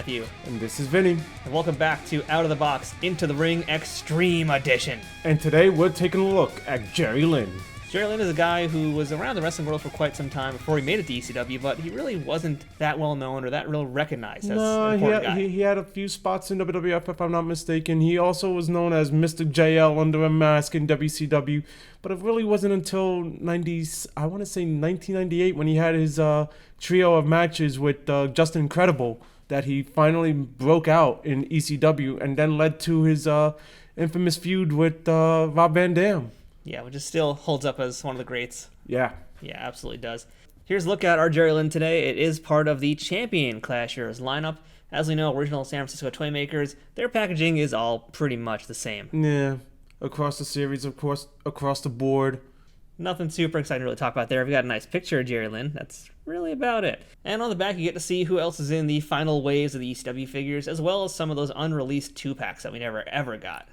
Matthew. And this is Vinny. And welcome back to Out of the Box, Into the Ring Extreme Edition. And today we're taking a look at Jerry Lynn. Jerry Lynn is a guy who was around the wrestling world for quite some time before he made it to ECW, but he really wasn't that well known or that real recognized as an important guy. He had a few spots in WWF, if I'm not mistaken. He also was known as Mr. JL under a mask in WCW, but it really wasn't until 1998 when he had his trio of matches with Justin Credible that he finally broke out in ECW, and then led to his infamous feud with Rob Van Dam. Yeah, which still holds up as one of the greats. Yeah. Yeah, absolutely does. Here's a look at our Jerry Lynn today. It is part of the Champion Clashers lineup. As we know, original San Francisco Toymakers, their packaging is all pretty much the same. Yeah, across the series, of course, across the board. Nothing super exciting to really talk about there. We've got a nice picture of Jerry Lynn. That's really about it. And on the back, you get to see who else is in the final waves of the ECW figures, as well as some of those unreleased 2-packs that we never ever got.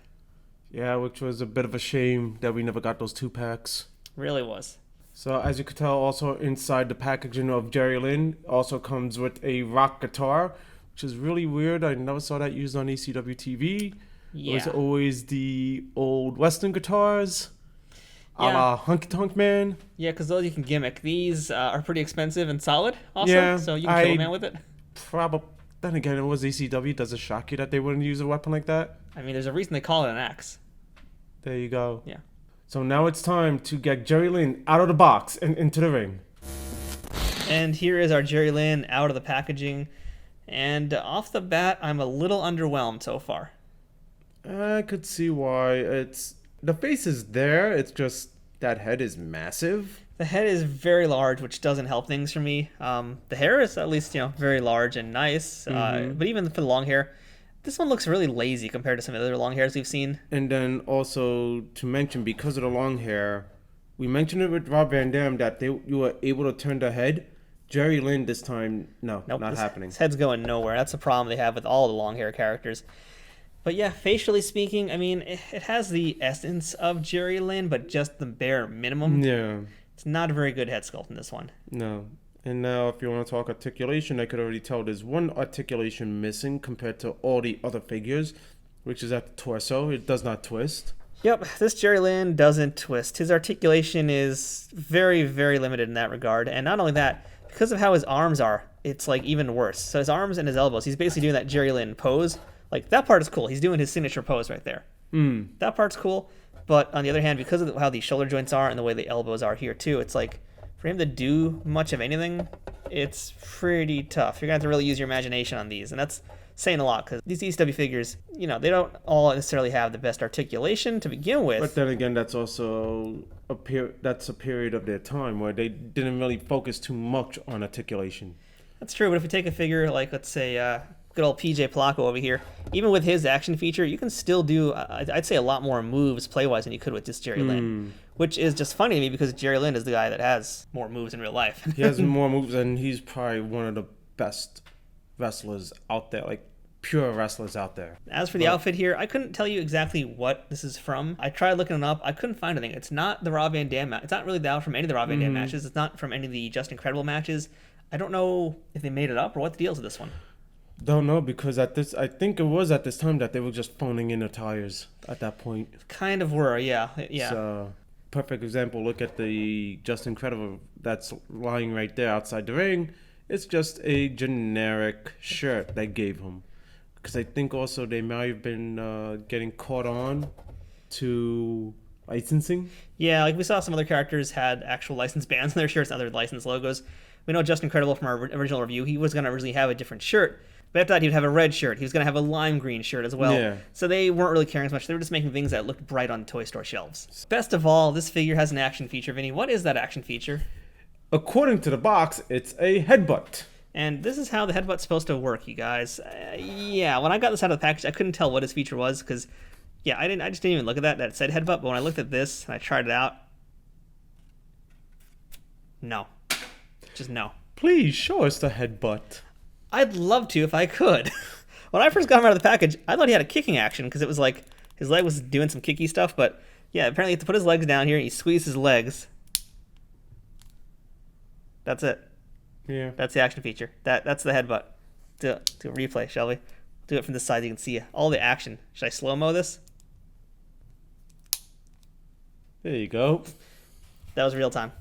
Yeah, which was a bit of a shame that we never got those 2-packs. Really was. So as you could tell, also inside the packaging of Jerry Lynn also comes with a rock guitar, which is really weird. I never saw that used on ECW TV. Yeah. It was always the old Western guitars, a la Honky Tonk Man. Yeah, because those you can gimmick. These are pretty expensive and solid also, Yeah, so you can kill a man with it. Then again, it was ECW. Does it shock you that they wouldn't use a weapon like that? I mean, there's a reason they call it an axe. There you go. Yeah. So now it's time to get Jerry Lynn out of the box and into the ring. And here is our Jerry Lynn out of the packaging. And off the bat, I'm a little underwhelmed so far. I could see why. The face is there. It's just that head is massive. The head is very large, which doesn't help things for me. The hair is at least, very large and nice. But even for the long hair, this one looks really lazy compared to some of the other long hairs we've seen. And then also to mention, because of the long hair, we mentioned it with Rob Van Dam that you were able to turn the head. Jerry Lynn this time, nope, not happening. His head's going nowhere. That's the problem they have with all the long hair characters. But yeah, facially speaking, I mean, it has the essence of Jerry Lynn, but just the bare minimum. Yeah. It's not a very good head sculpt in this one. No. And now if you want to talk articulation, I could already tell there's one articulation missing compared to all the other figures, which is at the torso. It does not twist. Yep, this Jerry Lynn doesn't twist. His articulation is very, very limited in that regard. And not only that, because of how his arms are, it's like even worse. So his arms and his elbows, he's basically doing that Jerry Lynn pose. Like, that part is cool. He's doing his signature pose right there. That part's cool. But on the other hand, because of how the shoulder joints are and the way the elbows are here too, it's like, for him to do much of anything, it's pretty tough. You're going to have to really use your imagination on these. And that's saying a lot, because these ECW figures, they don't all necessarily have the best articulation to begin with. But then again, that's also a period of their time where they didn't really focus too much on articulation. That's true, but if we take a figure like, let's say, good old PJ Polacco over here, even with his action feature, you can still do, I'd say, a lot more moves play-wise than you could with this Jerry Lynn, which is just funny to me because Jerry Lynn is the guy that has more moves in real life. He has more moves, and he's probably one of the best wrestlers out there, like pure wrestlers out there. As for the outfit here, I couldn't tell you exactly what this is from. I tried looking it up. I couldn't find anything. It's not the Rob Van Dam match. It's not really that from any of the Rob Van Dam matches. It's not from any of the Justin Credible matches. I don't know if they made it up or what the deal is with this one. Don't know, because I think it was at this time that they were just phoning in attires at that point. Kind of were, yeah. So, perfect example, look at the Justin Credible that's lying right there outside the ring. It's just a generic shirt they gave him. Because I think also they might have been getting caught on to licensing. Yeah, like we saw some other characters had actual license bands on their shirts and other license logos. We know Justin Credible from our original review, he was going to originally have a different shirt. But after that, he'd have a red shirt. He was going to have a lime green shirt as well. Yeah. So they weren't really caring as much. They were just making things that looked bright on toy store shelves. Best of all, this figure has an action feature. Vinny, what is that action feature? According to the box, it's a headbutt. And this is how the headbutt's supposed to work, you guys. When I got this out of the package, I couldn't tell what his feature was because, I just didn't even look at that. That said headbutt. But when I looked at this and I tried it out, no. Just no. Please show us the headbutt. I'd love to if I could. When I first got him out of the package, I thought he had a kicking action because it was like his leg was doing some kicky stuff. But yeah, apparently you have to put his legs down here and he squeezes his legs. That's it. Yeah. That's the action feature. That's the headbutt. Do a replay, shall we? Do it from this side so you can see all the action. Should I slow-mo this? There you go. That was real time.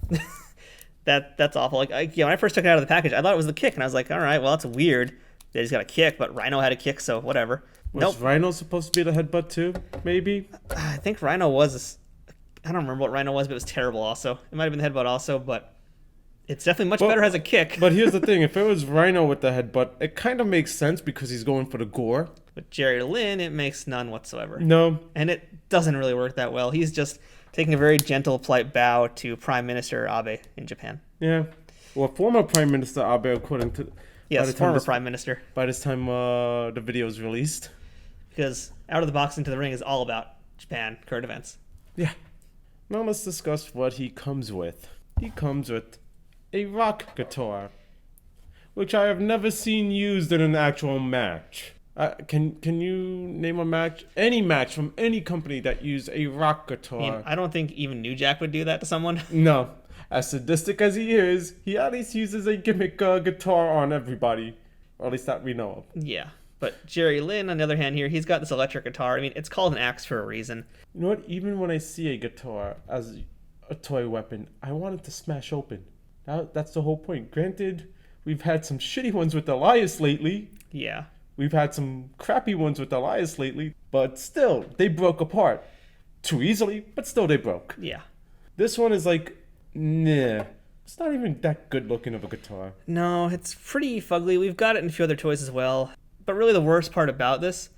That's awful. Like when I first took it out of the package, I thought it was the kick, and I was like, all right, well, that's weird that he's got a kick, but Rhino had a kick, so whatever. Was Rhino supposed to be the headbutt too? Maybe. I think Rhino was. I don't remember what Rhino was, but it was terrible. Also, it might have been the headbutt also, but it's definitely much better as a kick. But here's the thing: if it was Rhino with the headbutt, it kind of makes sense because he's going for the gore. With Jerry Lynn, it makes none whatsoever. No, and it doesn't really work that well. He's just taking a very gentle, polite bow to Prime Minister Abe in Japan. Yeah. Well, former Prime Minister Abe, according to... Yes, former Prime Minister. By this time the video is released. Because Out of the Box Into the Ring is all about Japan, current events. Yeah. Now let's discuss what he comes with. He comes with a rock guitar, which I have never seen used in an actual match. Can you name a match? Any match from any company that used a rock guitar? I don't think even New Jack would do that to someone. No. As sadistic as he is, he at least uses a gimmick guitar on everybody. Or at least that we know of. Yeah. But Jerry Lynn, on the other hand here, he's got this electric guitar. I mean, it's called an axe for a reason. You know what? Even when I see a guitar as a toy weapon, I want it to smash open. That's the whole point. Granted, we've had some shitty ones with Elias lately. Yeah. We've had some crappy ones with Elias lately, but still, they broke apart. Too easily, but still they broke. Yeah. This one is like, nah. It's not even that good looking of a guitar. No, it's pretty fugly. We've got it in a few other toys as well. But really the worst part about this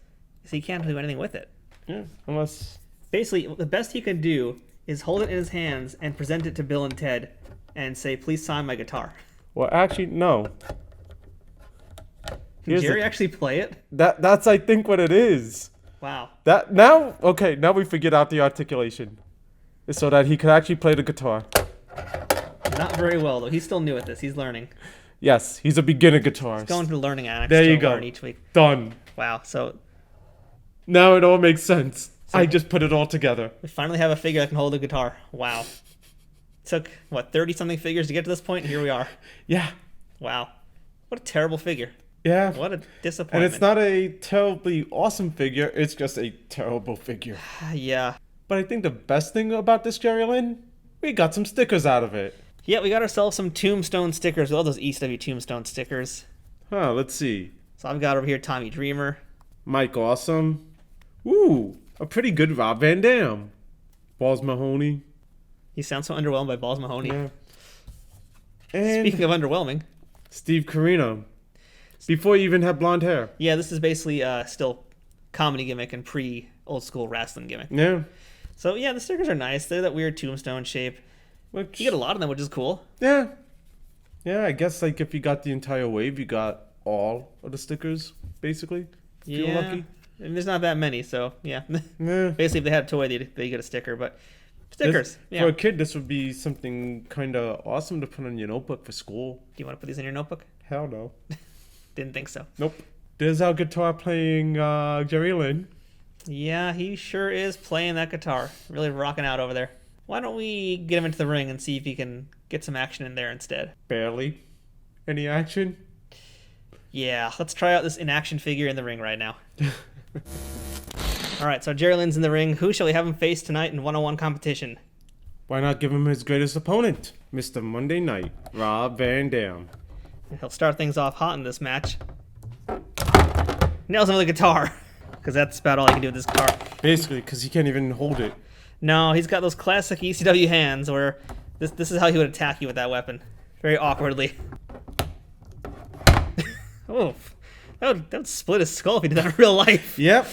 is he can't do anything with it. Yeah, unless... Basically, the best he can do is hold it in his hands and present it to Bill and Ted and say, please sign my guitar. Well, actually, no. Can Jerry actually play it? That's I think what it is. Wow. Now we figured out the articulation. So that he could actually play the guitar. Not very well, though. He's still new at this. He's learning. Yes, he's a beginner guitarist. He's going to the learning annex. There you go. Learn each week. Done. Wow, so... Now it all makes sense. I just put it all together. We finally have a figure that can hold a guitar. Wow. Took, 30-something figures to get to this point? And here we are. Yeah. Wow. What a terrible figure. Yeah. What a disappointment. And it's not a terribly awesome figure. It's just a terrible figure. Yeah. But I think the best thing about this Jerry Lynn, we got some stickers out of it. Yeah, we got ourselves some Tombstone stickers. We love those ECW Tombstone stickers. Huh, let's see. So I've got over here Tommy Dreamer. Mike Awesome. Ooh, a pretty good Rob Van Dam. Balls Mahoney. He sounds so underwhelmed by Balls Mahoney. Yeah. And speaking of underwhelming, Steve Corino. Before he even had blonde hair. Yeah, this is basically still comedy gimmick and pre-old school wrestling gimmick. Yeah. So yeah, the stickers are nice. They're that weird tombstone shape. You get a lot of them, which is cool. Yeah. Yeah, I guess like if you got the entire wave, you got all of the stickers, basically. If you're lucky. And there's not that many, so yeah. Yeah. Basically, if they had a toy, they get a sticker, but stickers. For a kid, this would be something kind of awesome to put on your notebook for school. Do you want to put these in your notebook? Hell no. Didn't think so. Nope. There's our guitar playing Jerry Lynn. Yeah, he sure is playing that guitar. Really rocking out over there. Why don't we get him into the ring and see if he can get some action in there instead? Barely. Any action? Yeah, let's try out this in-action figure in the ring right now. Alright, so Jerry Lynn's in the ring. Who shall we have him face tonight in one-on-one competition? Why not give him his greatest opponent, Mr. Monday Night, Rob Van Dam. He'll start things off hot in this match. Nails him with a guitar, because that's about all he can do with this guitar. Basically, because he can't even hold it. No, he's got those classic ECW hands where this is how he would attack you with that weapon. Very awkwardly. Oh, that would split his skull if he did that in real life. Yep.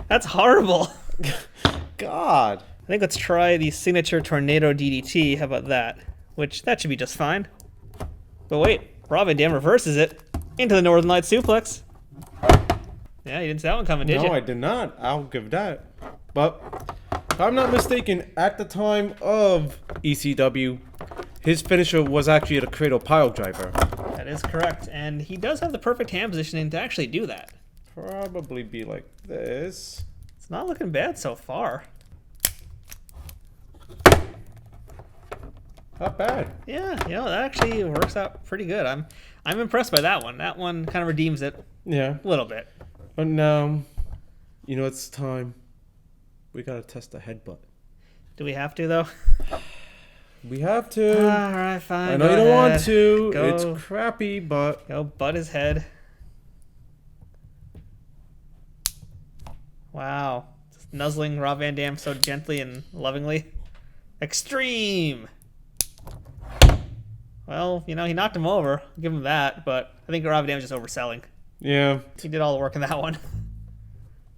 That's horrible. God. I think let's try the signature tornado DDT. How about that? That should be just fine. But wait, Rob Van Dam reverses it into the Northern Light suplex. Yeah, you didn't see that one coming, did you? No, I did not. I'll give that. But if I'm not mistaken, at the time of ECW, his finisher was actually a cradle pile driver. That is correct, and he does have the perfect hand positioning to actually do that. Probably be like this. It's not looking bad so far. Not bad. Yeah, that actually works out pretty good. I'm impressed by that one. That one kind of redeems it Yeah. a little bit. But now, it's time. We gotta test the headbutt. Do we have to, though? We have to. All right, fine. I know you don't want to. It's crappy, but... Go butt his head. Wow. Just nuzzling Rob Van Dam so gently and lovingly. Extreme! Well, he knocked him over. I'll give him that, but I think Rob Van Dam's just overselling. Yeah. He did all the work in that one.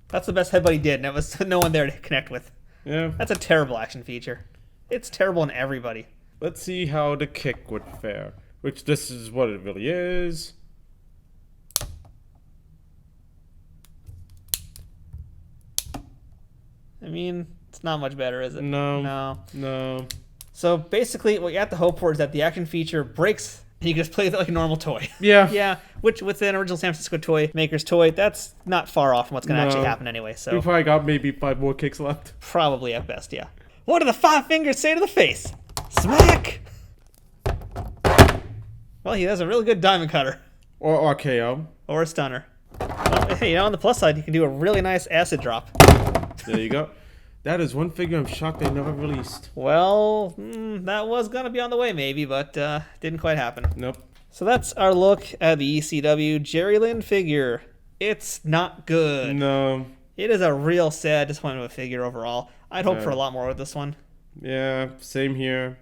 That's the best headbutt he did, and it was no one there to connect with. Yeah. That's a terrible action feature. It's terrible in everybody. Let's see how the kick would fare. Which this is what it really is. I mean, it's not much better, is it? No. So basically, what you have to hope for is that the action feature breaks and you can just play with it like a normal toy. Yeah. Yeah, which with an original San Francisco Toymakers toy, that's not far off from what's going to actually happen anyway. We So probably got maybe 5 more kicks left. probably at best, yeah. What do the 5 fingers say to the face? Smack! Well, he has a really good diamond cutter. Or RKO. Or a stunner. Well, hey, on the plus side, you can do a really nice acid drop. There you go. That is one figure I'm shocked they never released. Well, that was going to be on the way maybe, but didn't quite happen. Nope. So that's our look at the ECW Jerry Lynn figure. It's not good. No. It is a real sad disappointment of a figure overall. I'd hope for a lot more with this one. Yeah, same here.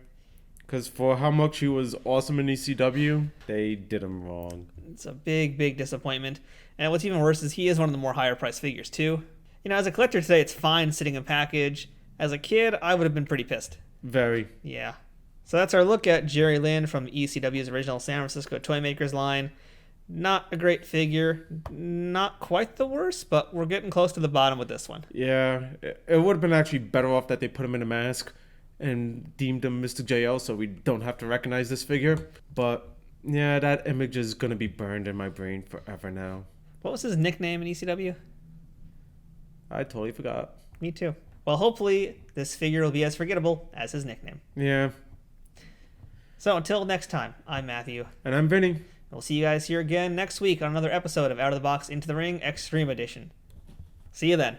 Because for how much he was awesome in ECW, they did him wrong. It's a big, big disappointment. And what's even worse is he is one of the more higher priced figures too. As a collector today, it's fine sitting in package. As a kid, I would have been pretty pissed. Very. Yeah. So that's our look at Jerry Lynn from ECW's original San Francisco Toymakers line. Not a great figure. Not quite the worst, but we're getting close to the bottom with this one. Yeah, it would have been actually better off that they put him in a mask and deemed him Mr. JL so we don't have to recognize this figure. But yeah, that image is going to be burned in my brain forever now. What was his nickname in ECW? I totally forgot. Me too. Well, hopefully this figure will be as forgettable as his nickname. Yeah. So until next time, I'm Matthew. And I'm Vinny. We'll see you guys here again next week on another episode of Out of the Box Into the Ring Extreme Edition. See you then.